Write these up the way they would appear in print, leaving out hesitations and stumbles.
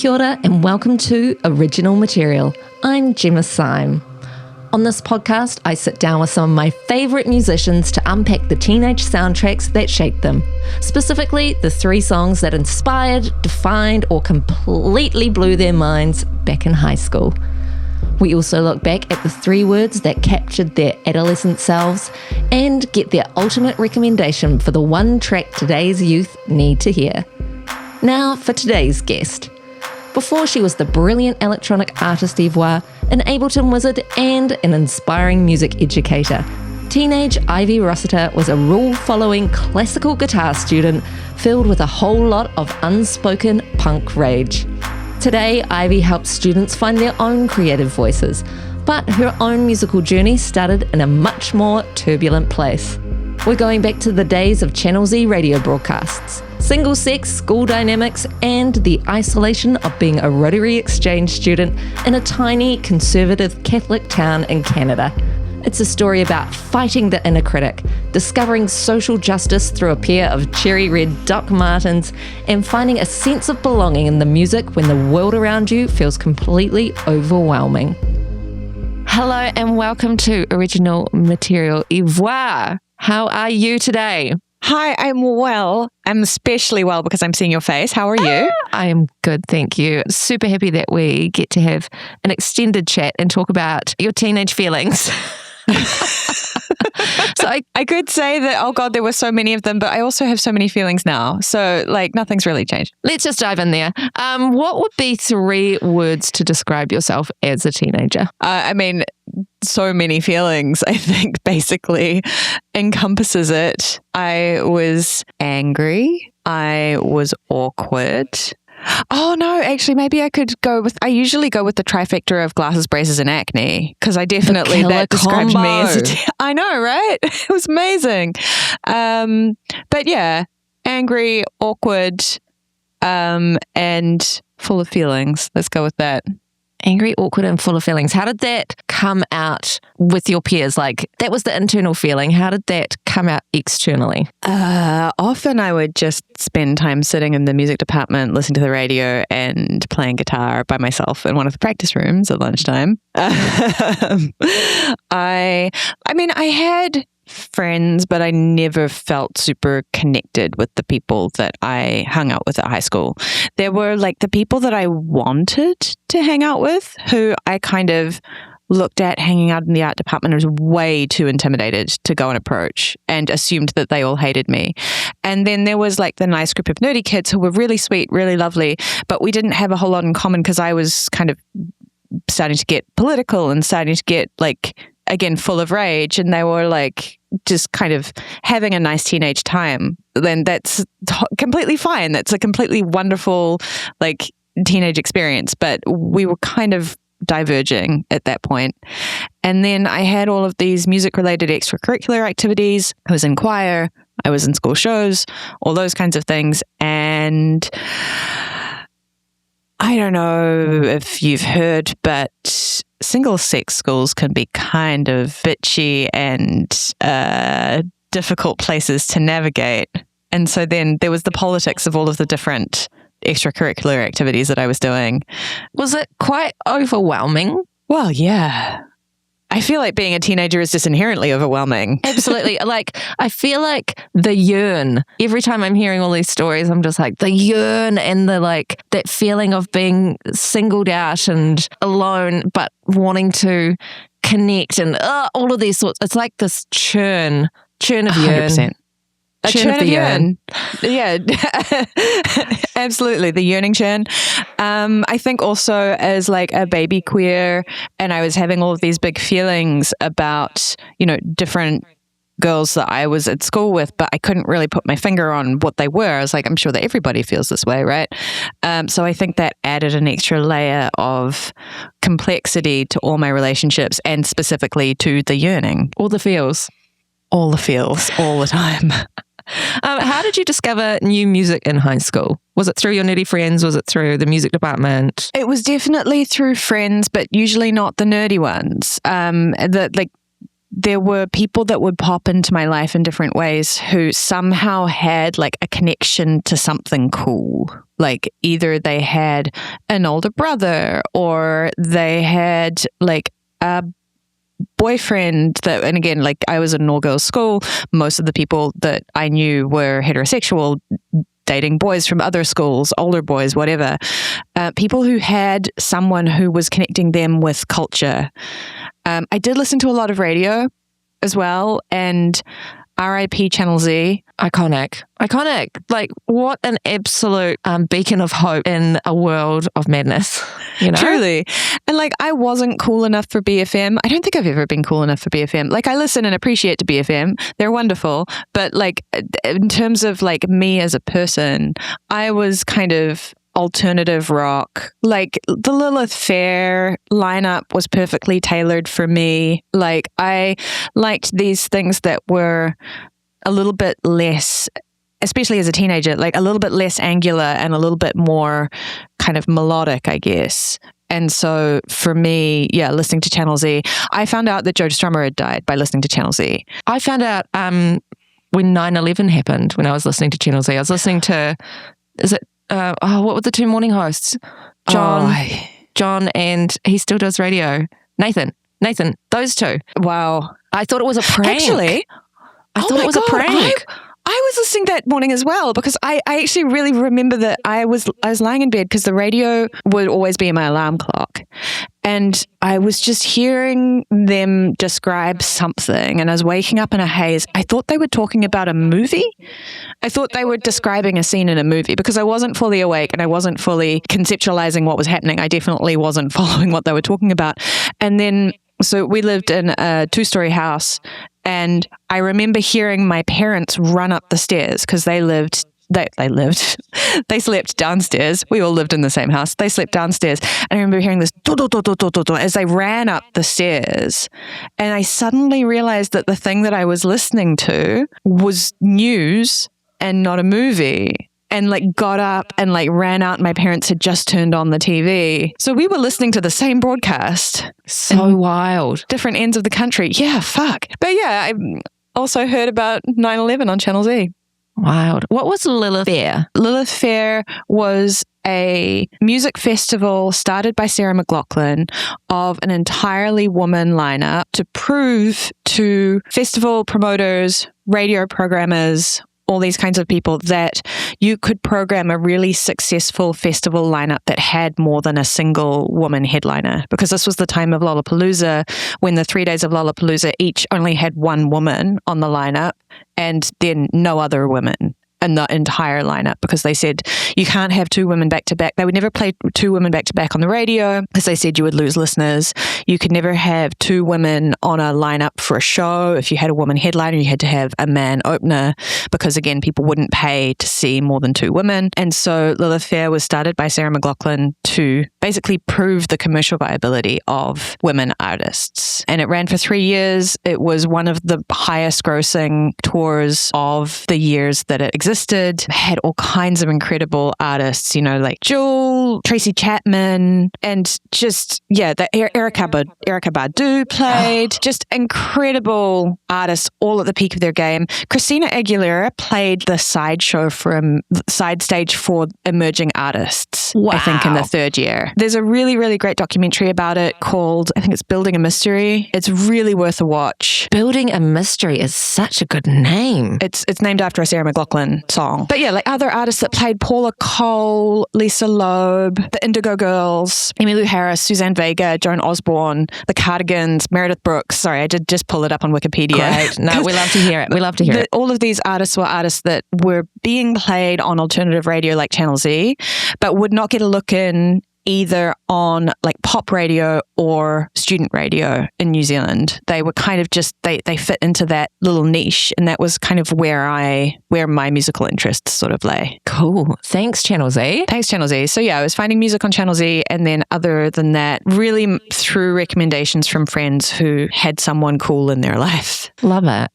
Kia ora and welcome to Original Material. I'm Gemma Syme. On this podcast, I sit down with some of my favourite musicians to unpack the teenage soundtracks that shaped them. Specifically, the 3 songs that inspired, defined, or completely blew their minds back in high school. We also look back at the 3 words that captured their adolescent selves and get their ultimate recommendation for the one track today's youth need to hear. Now for today's guest. Before she was the brilliant electronic artist Yvois, an Ableton wizard and an inspiring music educator, teenage Ivy Rossiter was a rule-following classical guitar student filled with a whole lot of unspoken punk rage. Today, Ivy helps students find their own creative voices, but her own musical journey started in a much more turbulent place. We're going back to the days of Channel Z radio broadcasts, single-sex school dynamics, and the isolation of being a Rotary Exchange student in a tiny, conservative Catholic town in Canada. It's a story about fighting the inner critic, discovering social justice through a pair of cherry red Doc Martens, and finding a sense of belonging in the music when the world around you feels completely overwhelming. Hello and welcome to Original Material. Yvois, how are you today? Hi, I'm well. I'm especially well because I'm seeing your face. How are you? I am good, thank you. Super happy that we get to have an extended chat and talk about your teenage feelings. So I could say that, oh God, there were so many of them, but I also have so many feelings now. So nothing's really changed. Let's just dive in there. What would be 3 words to describe yourself as a teenager? So many feelings, I think, basically encompasses it. I was angry. I was awkward. Oh no, actually maybe I could I usually go with the trifecta of glasses, braces and acne because I definitely, that described me as I know, right? It was amazing. But yeah, angry, awkward, and full of feelings. Let's go with that. Angry, awkward, and full of feelings. How did that come out with your peers? That was the internal feeling. How did that come out externally? Often I would just spend time sitting in the music department, listening to the radio and playing guitar by myself in one of the practice rooms at lunchtime. I had friends, but I never felt super connected with the people that I hung out with at high school. There were the people that I wanted to hang out with who I kind of looked at hanging out in the art department and was way too intimidated to go and approach and assumed that they all hated me. And then there was the nice group of nerdy kids who were really sweet, really lovely, but we didn't have a whole lot in common because I was kind of starting to get political and starting to get again, full of rage, and they were just kind of having a nice teenage time, then that's completely fine. That's a completely wonderful, teenage experience. But we were kind of diverging at that point. And then I had all of these music-related extracurricular activities. I was in choir, I was in school shows, all those kinds of things. And I don't know if you've heard, but single-sex schools can be kind of bitchy and difficult places to navigate. And so then there was the politics of all of the different extracurricular activities that I was doing. Was it quite overwhelming? Well, yeah. I feel like being a teenager is just inherently overwhelming. Absolutely. I feel like the yearn. Every time I'm hearing all these stories, I'm just the yearn and the that feeling of being singled out and alone, but wanting to connect and all of these sorts. It's like this churn of yearn. 100%. A churn of yearn. Yeah, absolutely. The yearning churn. I think also as a baby queer, and I was having all of these big feelings about, different girls that I was at school with, but I couldn't really put my finger on what they were. I was I'm sure that everybody feels this way, right? So I think that added an extra layer of complexity to all my relationships and specifically to the yearning. All the feels. All the feels, all the time. How did you discover new music in high school? Was it through your nerdy friends? Was it through the music department? It was definitely through friends, but usually not the nerdy ones. There were people that would pop into my life in different ways who somehow had a connection to something cool. Like either they had an older brother or they had like a boyfriend that, and again, like I was in an all-girls school. Most of the people that I knew were heterosexual, dating boys from other schools, older boys, whatever. People who had someone who was connecting them with culture. I did listen to a lot of radio as well, and RIP Channel Z. Iconic. Like, what an absolute beacon of hope in a world of madness, you know? Truly. And like, I wasn't cool enough for BFM. I don't think I've ever been cool enough for BFM. Like, I listen and appreciate to BFM. They're wonderful. But like, in terms of like me as a person, I was kind of alternative rock. Like the Lilith Fair lineup was perfectly tailored for me. Like I liked these things that were a little bit less, especially as a teenager, like a little bit less angular and a little bit more kind of melodic, I guess. And so for me, yeah, listening to Channel Z, I found out that Joe Strummer had died by listening to Channel Z. I found out when 9/11 happened, when I was listening to Channel Z. I was listening to, what were the two morning hosts? John, and he still does radio. Nathan, those two. Wow. I thought it was a prank. Actually, I thought it was a prank. I was listening that morning as well because I actually really remember that I was lying in bed because the radio would always be my alarm clock. And I was just hearing them describe something and I was waking up in a haze. I thought they were talking about a movie. I thought they were describing a scene in a movie because I wasn't fully awake and I wasn't fully conceptualizing what was happening. I definitely wasn't following what they were talking about. And then, so we lived in a 2-story house and I remember hearing my parents run up the stairs because they slept downstairs. We all lived in the same house. They slept downstairs. And I remember hearing this as they ran up the stairs. And I suddenly realized that the thing that I was listening to was news and not a movie. And like got up and like ran out. My parents had just turned on the TV. So we were listening to the same broadcast. So wild. Different ends of the country. Yeah, fuck. But yeah, I also heard about 9/11 on Channel Z. Wild. What was Lilith Fair? Lilith Fair was a music festival started by Sarah McLachlan of an entirely woman lineup to prove to festival promoters, radio programmers, all these kinds of people that you could program a really successful festival lineup that had more than a single woman headliner. Because this was the time of Lollapalooza when the 3 days of Lollapalooza each only had one woman on the lineup and then no other women in the entire lineup because they said you can't have two women back to back. They would never play two women back to back on the radio because they said you would lose listeners. You could never have two women on a lineup for a show. If you had a woman headliner, you had to have a man opener because again, people wouldn't pay to see more than two women. And so Lilith Fair was started by Sarah McLachlan to basically prove the commercial viability of women artists. And it ran for 3 years. It was one of the highest grossing tours of the years that it existed. Had all kinds of incredible artists, you know, like Jewel, Tracy Chapman, and just, yeah, Erykah Badu played. Just incredible artists all at the peak of their game. Christina Aguilera played the side stage for emerging artists, wow. I think in the third year. There's a really, really great documentary about it called, I think it's Building a Mystery. It's really worth a watch. Building a Mystery is such a good name. It's named after a Sarah McLachlan song. But yeah, like other artists that played: Paula Cole, Lisa Loeb, the Indigo Girls, Emmylou Harris, Suzanne Vega, Joan Osborne, the Cardigans, Meredith Brooks. Sorry, I did just pull it up on Wikipedia. Great. No, we love to hear it. All of these artists were artists that were being played on alternative radio like Channel Z, but would not get a look in either on like pop radio or student radio in New Zealand. They were kind of just, they fit into that little niche, and that was kind of where my musical interests sort of lay. Cool. Thanks, Channel Z. Thanks, Channel Z. So yeah, I was finding music on Channel Z, and then other than that, really through recommendations from friends who had someone cool in their life. Love it.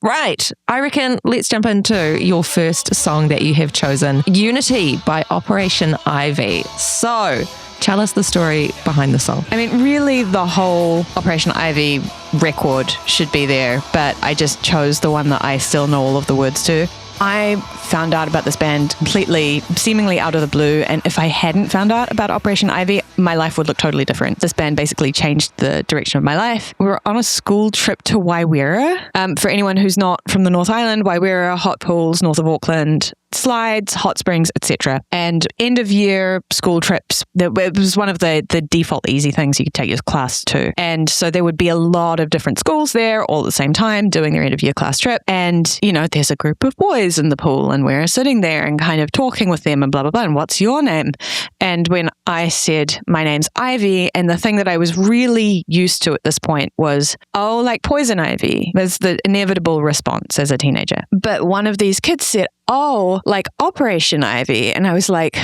Right. I reckon let's jump into your first song that you have chosen, Unity by Operation Ivy. So tell us the story behind the song. I mean, really the whole Operation Ivy record should be there, but I just chose the one that I still know all of the words to. I found out about this band completely, seemingly out of the blue. And if I hadn't found out about Operation Ivy, my life would look totally different. This band basically changed the direction of my life. We were on a school trip to Waiwera. For anyone who's not from the North Island, Waiwera, hot pools, north of Auckland, slides, hot springs, etc. And end of year school trips, it was one of the default easy things you could take your class to. And so there would be a lot of different schools there all at the same time doing their end of year class trip. And, you know, there's a group of boys in the pool and we're sitting there and kind of talking with them and blah, blah, blah. And what's your name? And when I said, my name's Ivy, and the thing that I was really used to at this point was, oh, like poison ivy was the inevitable response as a teenager. But one of these kids said, oh, like Operation Ivy. And I was like,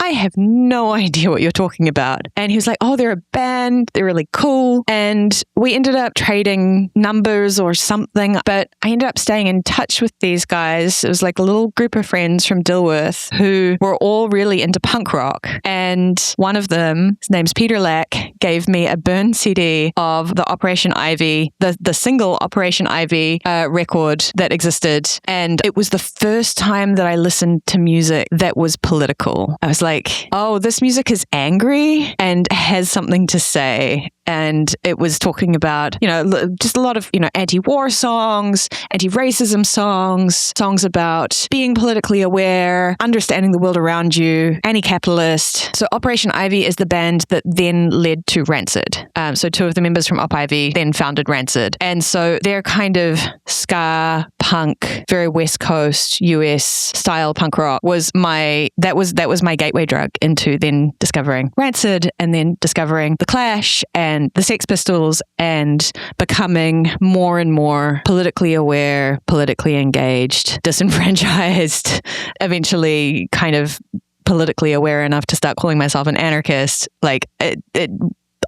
I have no idea what you're talking about. And he was like, oh, they're a band. They're really cool. And we ended up trading numbers or something. But I ended up staying in touch with these guys. It was like a little group of friends from Dilworth who were all really into punk rock. And one of them, his name's Peter Lack, gave me a burn CD of the Operation Ivy, the single Operation Ivy record that existed. And it was the first time that I listened to music that was political. I was like, oh, this music is angry and has something to say. And it was talking about, you know, just a lot of, you know, anti-war songs, anti-racism songs about being politically aware, understanding the world around you, anti-capitalist. So Operation Ivy is the band that then led to Rancid. So two of the members from Op Ivy then founded Rancid. And so they're kind of ska, punk, very West Coast, US style punk rock was my gateway drug into then discovering Rancid and then discovering The Clash and the Sex Pistols and becoming more and more politically aware, politically engaged, disenfranchised, eventually kind of politically aware enough to start calling myself an anarchist. Like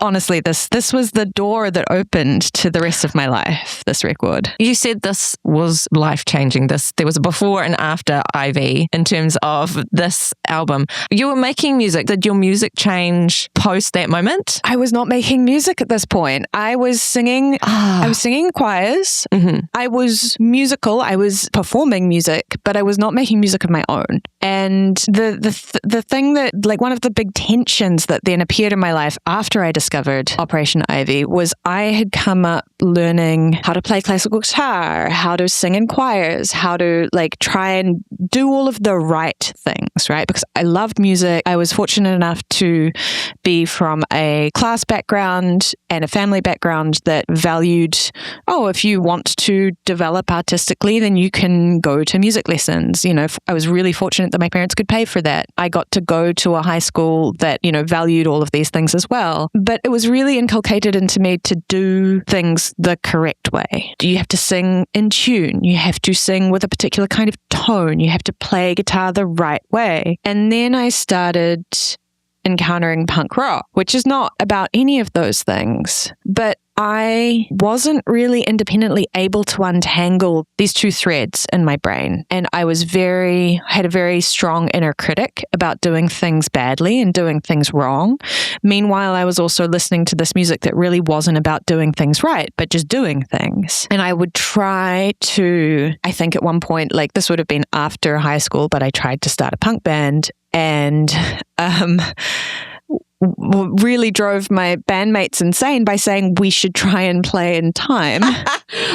honestly, this was the door that opened to the rest of my life, this record. You said this was life-changing. There was a before and after Ivy in terms of this album. You were making music. Did your music change post that moment? I was not making music at this point. I was singing. I was singing in choirs. Mm-hmm. I was musical. I was performing music, but I was not making music of my own. And the thing that, like, one of the big tensions that then appeared in my life after I discovered Operation Ivy was I had come up learning how to play classical guitar, how to sing in choirs, how to like try and do all of the right things, right? Because I loved music. I was fortunate enough to be from a class background and a family background that valued, oh, if you want to develop artistically, then you can go to music lessons. You know, I was really fortunate that my parents could pay for that. I got to go to a high school that, you know, valued all of these things as well. But it was really inculcated into me to do things the correct way. You have to sing in tune. You have to sing with a particular kind of tone. You have to play guitar the right way. And then I started encountering punk rock, which is not about any of those things. But I wasn't really independently able to untangle these two threads in my brain. And I had a very strong inner critic about doing things badly and doing things wrong. Meanwhile, I was also listening to this music that really wasn't about doing things right, but just doing things. And I would try to, I think at one point, like this would have been after high school, but I tried to start a punk band and, really drove my bandmates insane by saying we should try and play in time.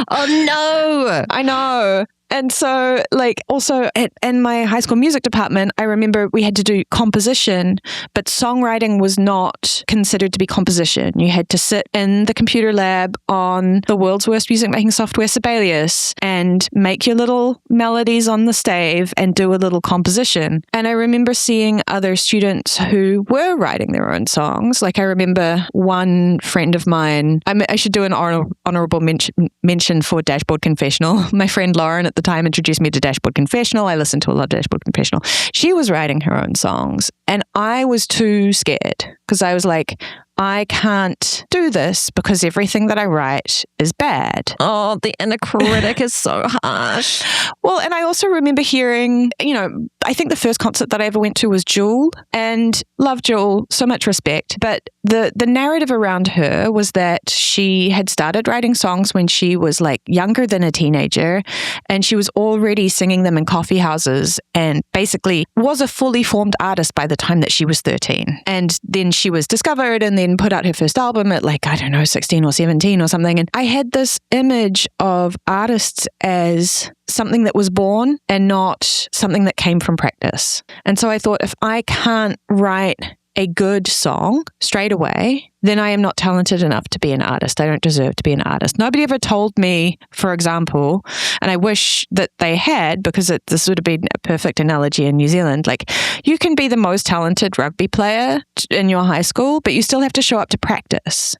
Oh no! I know. And so, like, also in my high school music department, I remember we had to do composition, but songwriting was not considered to be composition. You had to sit in the computer lab on the world's worst music making software, Sibelius, and make your little melodies on the stave and do a little composition. And I remember seeing other students who were writing their own songs. Like, I remember one friend of mine, I should do an honorable mention for Dashboard Confessional. My friend Lauren at the time introduced me to Dashboard Confessional. I listened to a lot of Dashboard Confessional. She was writing her own songs and I was too scared because I was like, I can't do this because everything that I write is bad. Oh, the inner critic is so harsh. Well, and I also remember hearing, you know, I think the first concert that I ever went to was Jewel, and love Jewel, so much respect. But the narrative around her was that she had started writing songs when she was like younger than a teenager, and she was already singing them in coffee houses and basically was a fully formed artist by the time that she was 13. And then she was discovered and then put out her first album at like, I don't know, 16 or 17 or something. And I had this image of artists as something that was born and not something that came from practice. And so I thought, if I can't write a good song straight away, then I am not talented enough to be an artist. I don't deserve to be an artist. Nobody ever told me, for example, and I wish that they had, because this would have been a perfect analogy in New Zealand, like, you can be the most talented rugby player in your high school, but you still have to show up to practice.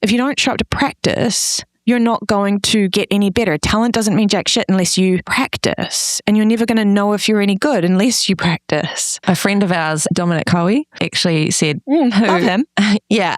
If you don't show up to practice, you're not going to get any better. Talent doesn't mean jack shit unless you practice. And you're never going to know if you're any good unless you practice. A friend of ours, Dominic Cowie, actually said... Love him. Yeah.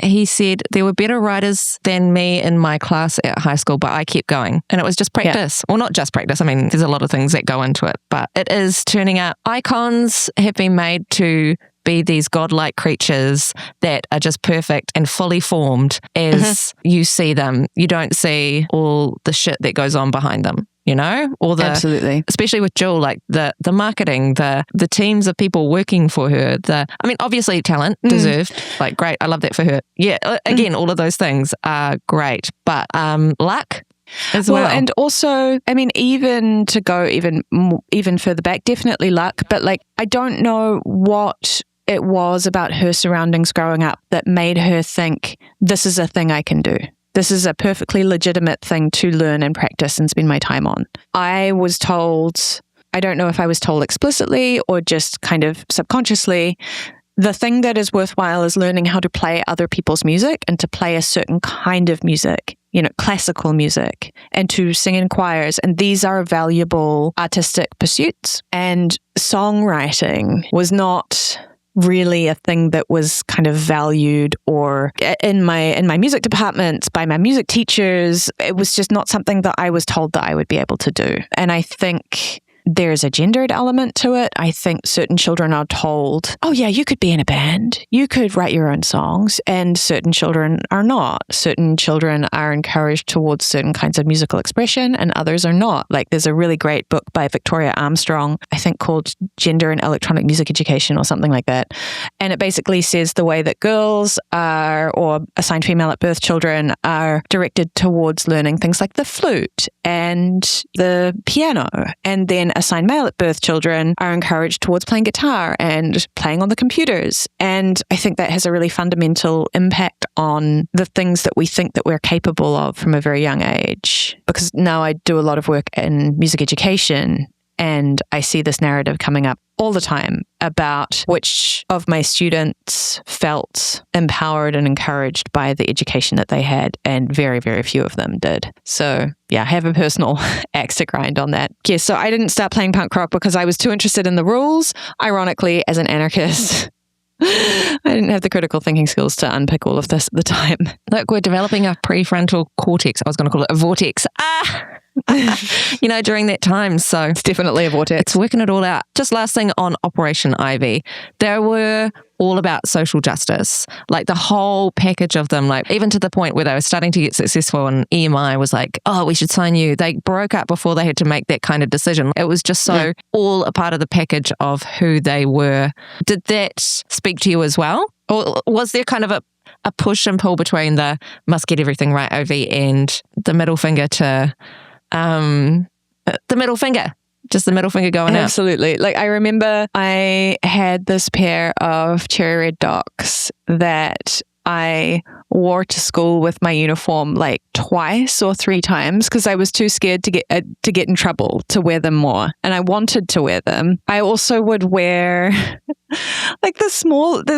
He said, there were better writers than me in my class at high school, but I kept going. And it was just practice. Yeah. Well, not just practice. I mean, there's a lot of things that go into it. But it is turning out. Icons have been made to be these godlike creatures that are just perfect and fully formed as you see them. You don't see all the shit that goes on behind them, you know? Or the, absolutely. Especially with Jill, like the marketing, the teams of people working for her. I mean, obviously talent, deserved, like great. I love that for her. Yeah, again, all of those things are great. But luck as well. And also, I mean, even to go even further back, definitely luck. But like, I don't know what it was about her surroundings growing up that made her think, this is a thing I can do. This is a perfectly legitimate thing to learn and practice and spend my time on. I was told, I don't know if I was told explicitly or just kind of subconsciously, the thing that is worthwhile is learning how to play other people's music and to play a certain kind of music, you know, classical music, and to sing in choirs. And these are valuable artistic pursuits. And songwriting was not really a thing that was kind of valued, or in my music departments, by my music teachers. It was just not something that I was told that I would be able to do. And I think there's a gendered element to it. I think certain children are told, oh yeah, you could be in a band, you could write your own songs, and certain children are not. Certain children are encouraged towards certain kinds of musical expression and others are not. Like, there's a really great book by Victoria Armstrong, I think called Gender and Electronic Music Education or something like that. And it basically says the way that girls are, or assigned female at birth children, are directed towards learning things like the flute and the piano, and then assigned male at birth children are encouraged towards playing guitar and playing on the computers. And I think that has a really fundamental impact on the things that we think that we're capable of from a very young age. Because now I do a lot of work in music education, and I see this narrative coming up all the time about which of my students felt empowered and encouraged by the education that they had, and very, very few of them did. So yeah, I have a personal axe to grind on that. Yeah, so I didn't start playing punk rock because I was too interested in the rules. Ironically, as an anarchist, I didn't have the critical thinking skills to unpick all of this at the time. Look, we're developing a prefrontal cortex. I was going to call it a vortex. You know, during that time. So it's definitely a vortex. It's working it all out. Just last thing on Operation Ivy. They were all about social justice, like the whole package of them, like even to the point where they were starting to get successful and EMI was like, oh, we should sign you. They broke up before they had to make that kind of decision. It was just so all a part of the package of who they were. Did that speak to you as well? Or was there kind of a push and pull between the must get everything right, Ivy, and the middle finger to the middle finger? Just the middle finger going out. Absolutely. Like, I remember I had this pair of cherry red Docs that I wore to school with my uniform like twice or three times because I was too scared to get in trouble to wear them more, and I wanted to wear them. I also would wear like there's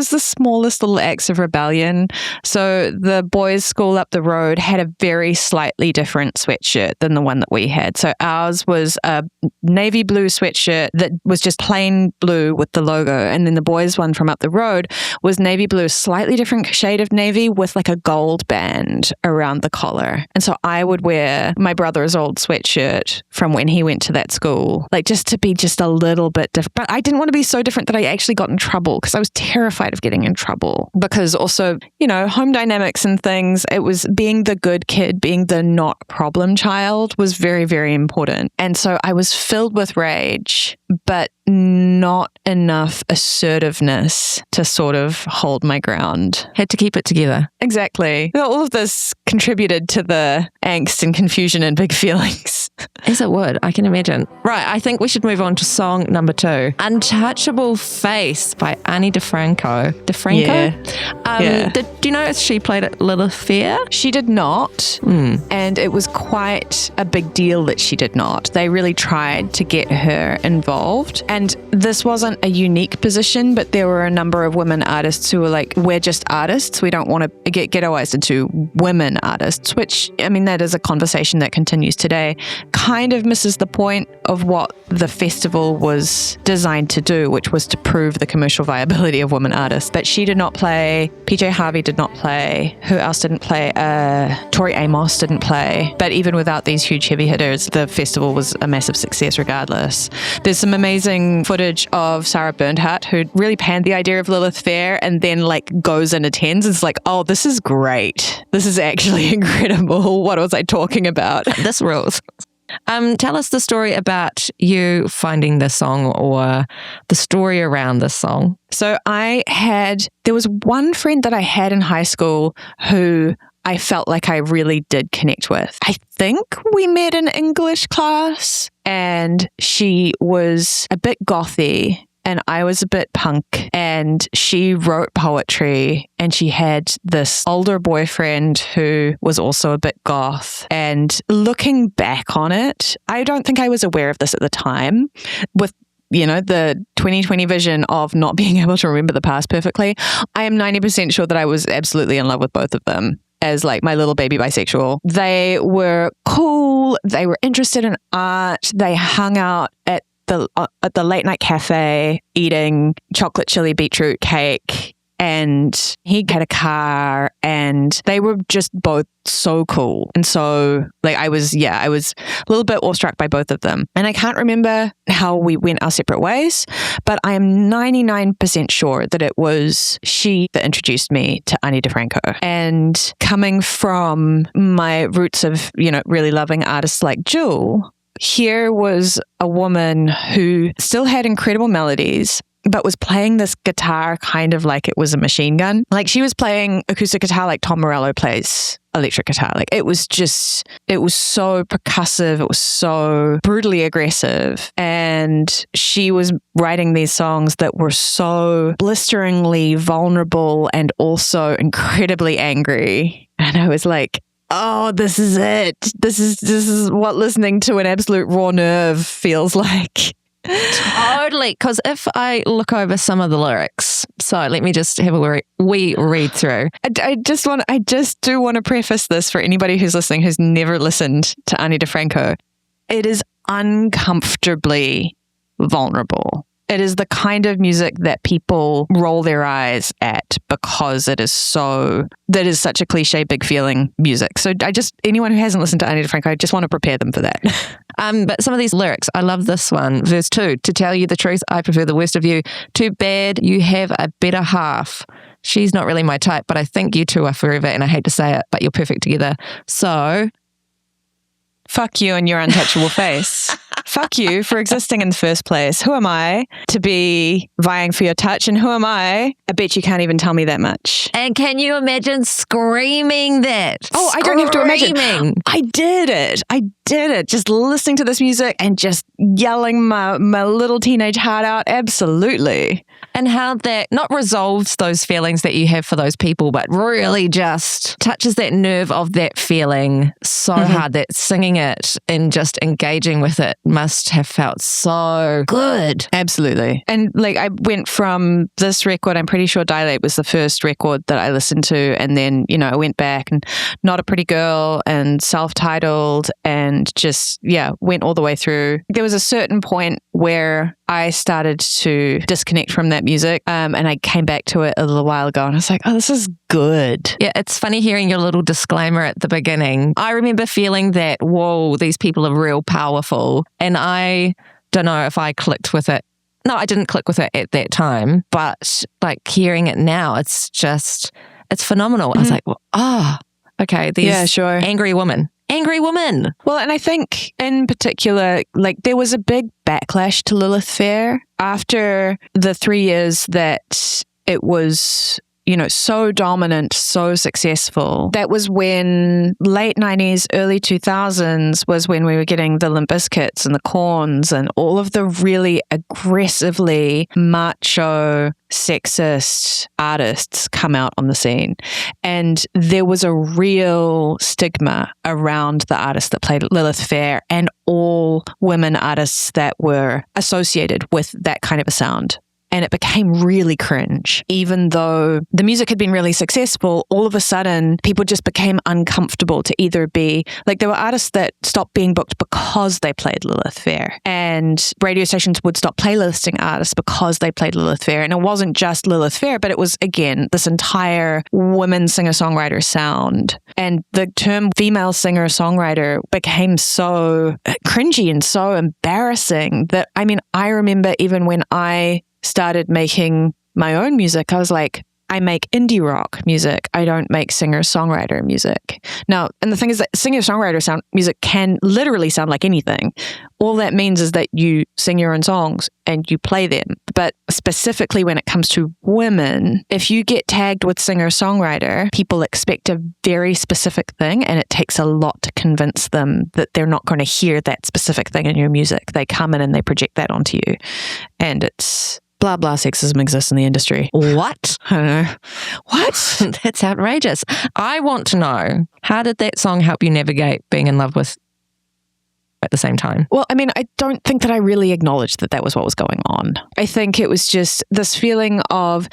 the smallest little acts of rebellion. So the boys' school up the road had a very slightly different sweatshirt than the one that we had. So ours was a navy blue sweatshirt that was just plain blue with the logo, and then the boys' one from up the road was navy blue, slightly different shade of navy with like a gold band around the collar. And so I would wear my brother's old sweatshirt from when he went to that school, like just to be just a little bit different. But I didn't want to be so different that I actually got in trouble, because I was terrified of getting in trouble because also, home dynamics and things, it was being the good kid, being the not problem child was very, very important. And so I was filled with rage, but not enough assertiveness to sort of hold my ground. Had to keep it together. Exactly. All of this contributed to the angst and confusion and big feelings. As it would, I can imagine. Right, I think we should move on to song number 2. Untouchable Face by DiFranco. DiFranco? Yeah. Do you know if she played at Lilith Fair? She did not. And it was quite a big deal that she did not. They really tried to get her involved. And this wasn't a unique position, but there were a number of women artists who were like, we're just artists. We don't want to get ghettoized into women artists, which, I mean, that is a conversation that continues today. Kind of misses the point of what the festival was designed to do, which was to prove the commercial viability of women artists. But she did not play. PJ Harvey did not play. Who else didn't play? Tori Amos didn't play. But even without these huge heavy hitters, the festival was a massive success regardless. There's some amazing footage of Sarah Bernhardt, who really panned the idea of Lilith Fair and then goes and attends. It's like, oh, this is great. This is actually incredible. What was I talking about? This rules. Tell us the story about you finding this song or the story around this song. So there was one friend that I had in high school who I felt like I really did connect with. I think we met in English class and she was a bit gothy and I was a bit punk, and she wrote poetry, and she had this older boyfriend who was also a bit goth. And looking back on it, I don't think I was aware of this at the time. With the 2020 vision of not being able to remember the past perfectly, I am 90% sure that I was absolutely in love with both of them as my little baby bisexual. They were cool. They were interested in art. They hung out at the late night cafe eating chocolate chili beetroot cake, and he had a car, and they were just both so cool. And so I was a little bit awestruck by both of them. And I can't remember how we went our separate ways, but I am 99% sure that it was she that introduced me to DiFranco. And coming from my roots of, really loving artists like Jewel, here was a woman who still had incredible melodies, but was playing this guitar kind of like it was a machine gun. She was playing acoustic guitar like Tom Morello plays electric guitar. It was so percussive. It was so brutally aggressive. And she was writing these songs that were so blisteringly vulnerable and also incredibly angry. And I was like, oh, this is it. This is what listening to an absolute raw nerve feels like. Totally. Because if I look over some of the lyrics, so let me just have a wee read through. I just do want to preface this for anybody who's listening who's never listened to DiFranco. It is uncomfortably vulnerable. It is the kind of music that people roll their eyes at because that is such a cliche, big feeling music. So anyone who hasn't listened to DiFranco, I just want to prepare them for that. But some of these lyrics, I love this one. Verse 2, to tell you the truth, I prefer the worst of you. Too bad you have a better half. She's not really my type, but I think you two are forever, and I hate to say it, but you're perfect together. So fuck you and your untouchable face. Fuck you for existing in the first place. Who am I to be vying for your touch? And who am I? I bet you can't even tell me that much. And can you imagine screaming that? Oh, I don't have to imagine. I did it. Just listening to this music and just yelling my little teenage heart out. Absolutely. And how that not resolves those feelings that you have for those people, but really just touches that nerve of that feeling so hard that singing it and just engaging with it must have felt so good. Absolutely. And I went from this record, I'm pretty sure Dilate was the first record that I listened to. And then, I went back and Not a Pretty Girl and Self-Titled and just, went all the way through. There was a certain point where I started to disconnect from that music and I came back to it a little while ago and I was like, oh, this is good. Yeah, it's funny hearing your little disclaimer at the beginning. I remember feeling that, whoa, these people are real powerful. And I don't know if I clicked with it no, I didn't click with it at that time, but like hearing it now, it's phenomenal. I was like, well, okay, these angry women. Well, and I think in particular, like there was a big backlash to Lilith Fair after the 3 years that it was, so dominant, so successful. That was when late 90s, early 2000s was when we were getting the Limp Bizkits and the Corns and all of the really aggressively macho, sexist artists come out on the scene. And there was a real stigma around the artists that played at Lilith Fair and all women artists that were associated with that kind of a sound. And it became really cringe. Even though the music had been really successful, all of a sudden people just became uncomfortable to either be, like there were artists that stopped being booked because they played Lilith Fair. And radio stations would stop playlisting artists because they played Lilith Fair. And it wasn't just Lilith Fair, but it was, again, this entire women singer-songwriter sound. And the term female singer-songwriter became so cringy and so embarrassing that, I remember even when I started making my own music, I was like, I make indie rock music. I don't make singer-songwriter music. Now, and the thing is that singer-songwriter music can literally sound like anything. All that means is that you sing your own songs and you play them. But specifically when it comes to women, if you get tagged with singer-songwriter, people expect a very specific thing, and it takes a lot to convince them that they're not going to hear that specific thing in your music. They come in and they project that onto you. And it's blah, blah, sexism exists in the industry. What? I don't know. What? That's outrageous. I want to know, how did that song help you navigate being in love with at the same time? Well, I don't think that I really acknowledged that was what was going on. I think it was just this feeling of,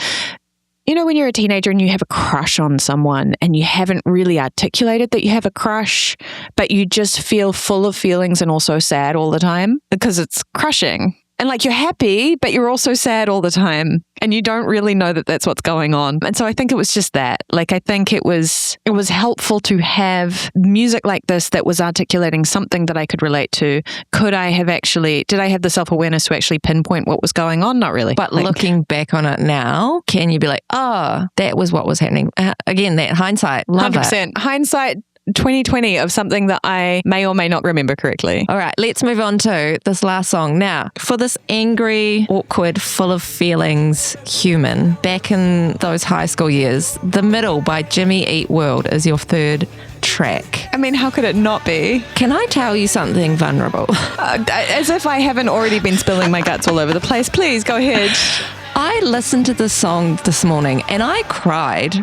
when you're a teenager and you have a crush on someone and you haven't really articulated that you have a crush, but you just feel full of feelings and also sad all the time because it's crushing. And like you're happy, but you're also sad all the time. And you don't really know that that's what's going on. And so I think it was just that. Like, I think it was helpful to have music like this that was articulating something that I could relate to. Did I have the self-awareness to actually pinpoint what was going on? Not really. But looking back on it now, can you be like, that was what was happening? Again, that hindsight. Love 100%. it. Hindsight 2020 of something that I may or may not remember correctly. All right, let's move on to this last song. Now, for this angry, awkward, full of feelings human, back in those high school years, The Middle by Jimmy Eat World is your third track. How could it not be? Can I tell you something vulnerable? As if I haven't already been spilling my guts all over the place. Please, go ahead. I listened to this song this morning and I cried.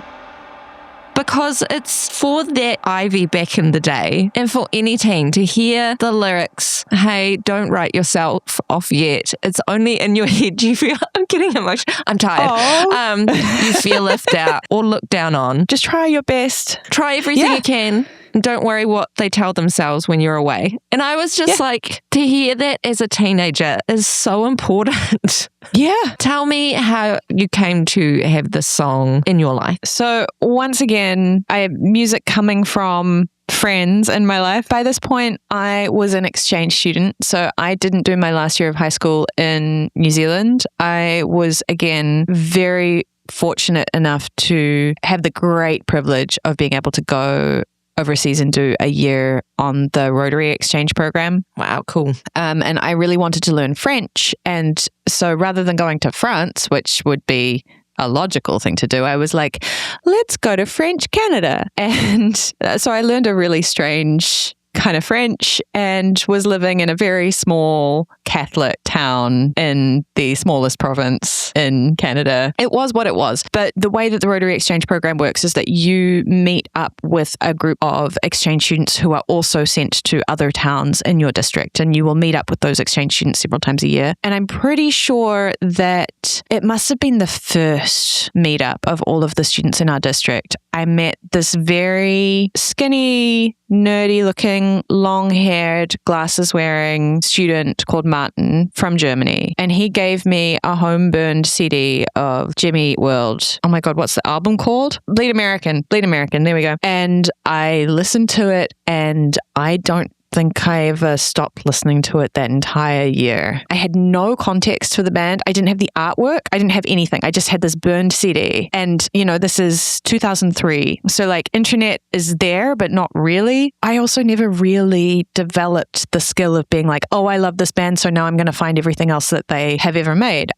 Because it's for that Ivy back in the day, and for any teen to hear the lyrics, hey, don't write yourself off yet. It's only in your head you feel, I'm getting emotional, I'm tired. You feel left out or looked down on. Just try your best. Try everything you can. And don't worry what they tell themselves when you're away. And I was just like, to hear that as a teenager is so important. Yeah. Tell me how you came to have this song in your life. So once again, I have music coming from friends in my life. By this point, I was an exchange student, so I didn't do my last year of high school in New Zealand. I was, again, very fortunate enough to have the great privilege of being able to go overseas and do a year on the Rotary Exchange program. Wow, cool. And I really wanted to learn French. And so rather than going to France, which would be a logical thing to do, I was like, let's go to French Canada. And so I learned a really strange kind of French and was living in a very small Catholic town in the smallest province in Canada. It was what it was. But the way that the Rotary Exchange program works is that you meet up with a group of exchange students who are also sent to other towns in your district, and you will meet up with those exchange students several times a year. And I'm pretty sure that it must have been the first meetup of all of the students in our district. I met this very skinny, nerdy-looking, long-haired, glasses-wearing student called Martin from Germany. And he gave me a home-burned CD of Jimmy Eat World. Oh my God, what's the album called? Bleed American, there we go. And I listened to it, and I don't think I ever stopped listening to it that entire year. I had no context for the band. I didn't have the artwork. I didn't have anything. I just had this burned CD. And, this is 2003. So like internet is there, but not really. I also never really developed the skill of being like, oh, I love this band, so now I'm going to find everything else that they have ever made.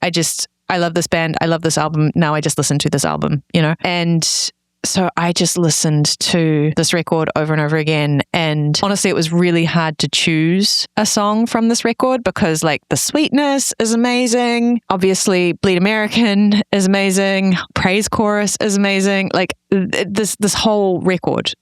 I love this band. I love this album. Now I just listen to this album, And so I just listened to this record over and over again. And honestly, it was really hard to choose a song from this record because like The Sweetness is amazing. Obviously, Bleed American is amazing. Praise Chorus is amazing. Like this whole record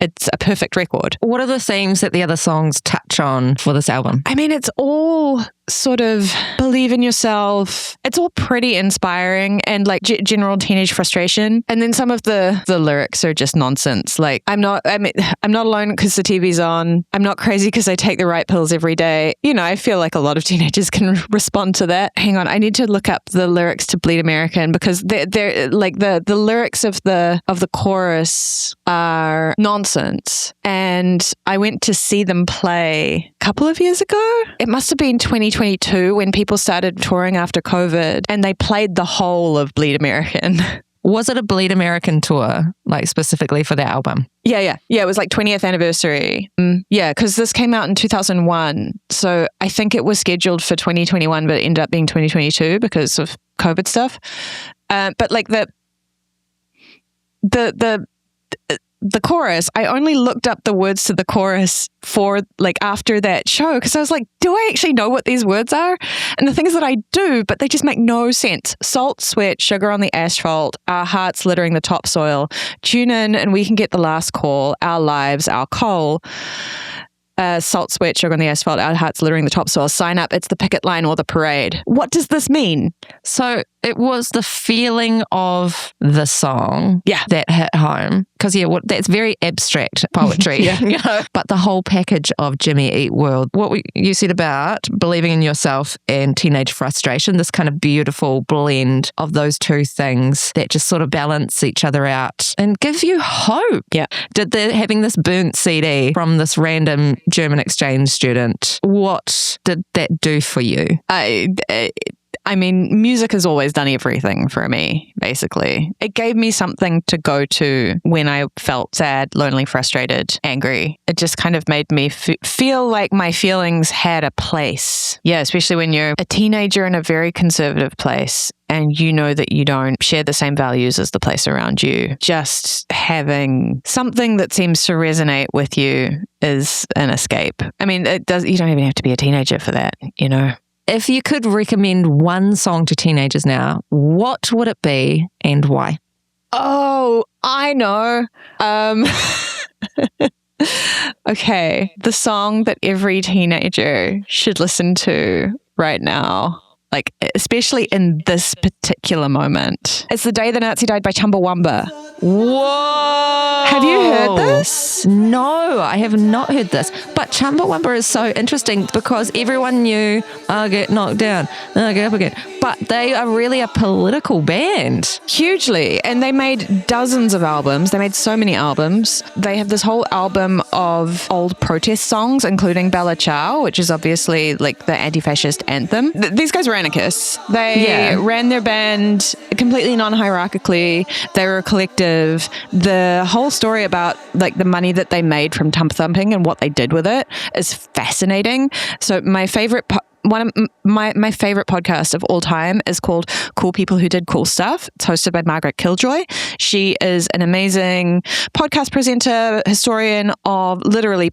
it's a perfect record. What are the themes that the other songs touch on for this album? I mean, it's all sort of believe in yourself. It's all pretty inspiring and like general teenage frustration. And then some of the lyrics are just nonsense. Like, I'm not alone because the TV's on. I'm not crazy because I take the right pills every day. I feel like a lot of teenagers can respond to that. Hang on, I need to look up the lyrics to Bleed American because they're like the lyrics of the chorus are nonsense. And I went to see them play a couple of years ago. It must have been 2022 when people started touring after COVID, and they played the whole of Bleed American. Was it a Bleed American tour, like specifically for the album? Yeah. It was like 20th anniversary. Yeah, because this came out in 2001. So I think it was scheduled for 2021, but it ended up being 2022 because of COVID stuff. But like the chorus, I only looked up the words to the chorus for like after that show because I was like, do I actually know what these words are? And the thing is that I do, but they just make no sense. Salt, sweat, sugar on the asphalt, our hearts littering the topsoil. Tune in and we can get the last call, our lives, our coal. Salt, sweat, sugar on the asphalt, our hearts littering the topsoil. Sign up, it's the picket line or the parade. What does this mean? So it was the feeling of the song that hit home. Because, that's very abstract poetry. But the whole package of Jimmy Eat World, what you said about believing in yourself and teenage frustration, this kind of beautiful blend of those two things that just sort of balance each other out and give you hope. Yeah. Having this burnt CD from this random German exchange student, what did that do for you? I mean, music has always done everything for me, basically. It gave me something to go to when I felt sad, lonely, frustrated, angry. It just kind of made me feel like my feelings had a place. Yeah, especially when you're a teenager in a very conservative place and you know that you don't share the same values as the place around you. Just having something that seems to resonate with you is an escape. I mean, you don't even have to be a teenager for that, If you could recommend one song to teenagers now, what would it be and why? Oh, I know. Okay. The song that every teenager should listen to right now, like especially in this particular moment. It's The Day the Nazi Died by Chumbawamba. Whoa! Have you heard this? No, I have not heard this. But Chumbawamba is so interesting because everyone knew, I'll get knocked down, I'll get up again. But they are really a political band. Hugely. And they made dozens of albums. They made so many albums. They have this whole album of old protest songs, including Bella Ciao, which is obviously like the anti-fascist anthem. These guys were anarchists. They ran their band completely non-hierarchically. They were a collective. The whole story about like the money that they made from tump thumping and what they did with it is fascinating. So my favorite one of my favorite podcast of all time is called Cool People Who Did Cool Stuff. It's hosted by Margaret Killjoy. She is an amazing podcast presenter, historian of literally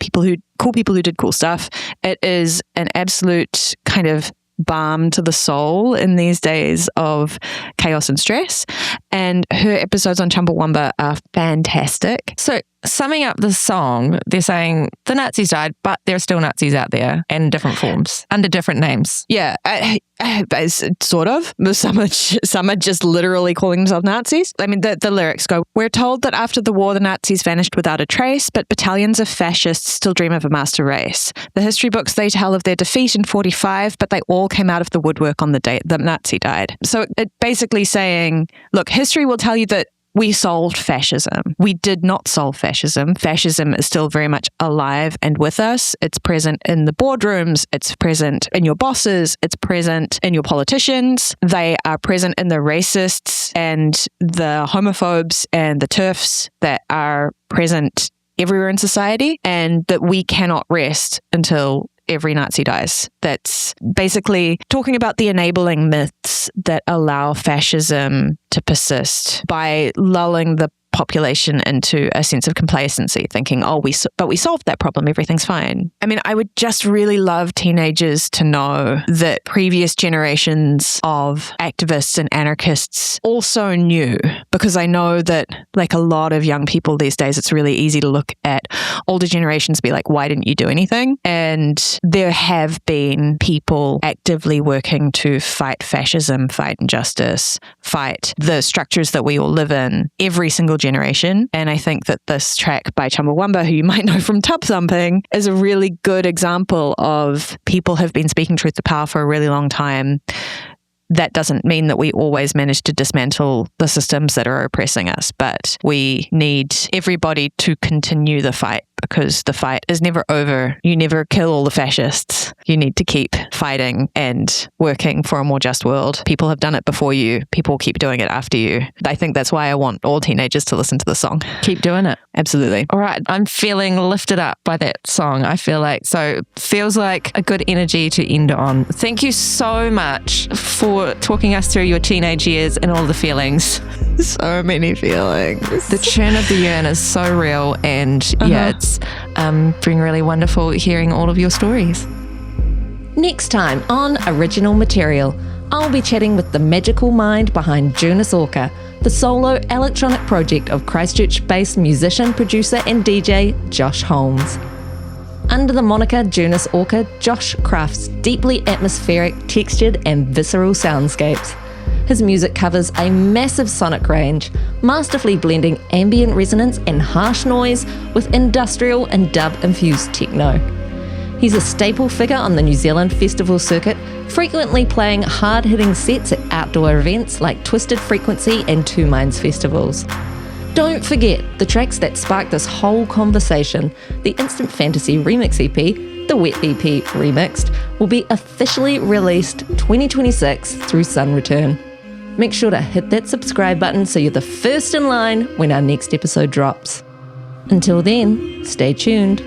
cool people who did cool stuff. It is an absolute kind of balm to the soul in these days of chaos and stress. And her episodes on Chumbawamba are fantastic. So summing up the song, they're saying the Nazis died, but there are still Nazis out there in different forms, under different names. Yeah, sort of. Some are just literally calling themselves Nazis. I mean, the lyrics go, we're told that after the war, the Nazis vanished without a trace, but battalions of fascists still dream of a master race. The history books, they tell of their defeat in 45, but they all came out of the woodwork on the day the Nazi died. So it basically saying, look, history will tell you that we solved fascism. We did not solve fascism. Fascism is still very much alive and with us. It's present in the boardrooms. It's present in your bosses. It's present in your politicians. They are present in the racists and the homophobes and the TERFs that are present everywhere in society, and that we cannot rest until every Nazi dies. That's basically talking about the enabling myths that allow fascism to persist by lulling the population into a sense of complacency, thinking, but we solved that problem, everything's fine. I mean, I would just really love teenagers to know that previous generations of activists and anarchists also knew, because I know that like a lot of young people these days, it's really easy to look at older generations and be like, why didn't you do anything? And there have been people actively working to fight fascism, fight injustice, fight the structures that we all live in every single generation. And I think that this track by Chumbawamba, who you might know from Tub Thumping, is a really good example of people have been speaking truth to power for a really long time. That doesn't mean that we always manage to dismantle the systems that are oppressing us, but we need everybody to continue the fight, because the fight is never over. You never kill all the fascists. You need to keep fighting and working for a more just world. People have done it before you. People keep doing it after you. I think that's why I want all teenagers to listen to the song. Keep doing it. Absolutely. All right. I'm feeling lifted up by that song. I feel like, so feels like a good energy to end on. Thank you so much for talking us through your teenage years and all the feelings. So many feelings. The churn of the yearn is so real, and yeah, it's been really wonderful hearing all of your stories. Next time on Original Material, I'll be chatting with the magical mind behind Junus Orca, the solo electronic project of Christchurch-based musician, producer and DJ Josh Holmes. Under the moniker Junus Orca, Josh crafts deeply atmospheric, textured and visceral soundscapes. His music covers a massive sonic range, masterfully blending ambient resonance and harsh noise with industrial and dub-infused techno. He's a staple figure on the New Zealand festival circuit, frequently playing hard-hitting sets at outdoor events like Twisted Frequency and Two Minds festivals. Don't forget the tracks that sparked this whole conversation. The Instant Fantasy Remix EP, the Wet EP Remixed, will be officially released 2026 through Sun Return. Make sure to hit that subscribe button so you're the first in line when our next episode drops. Until then, stay tuned.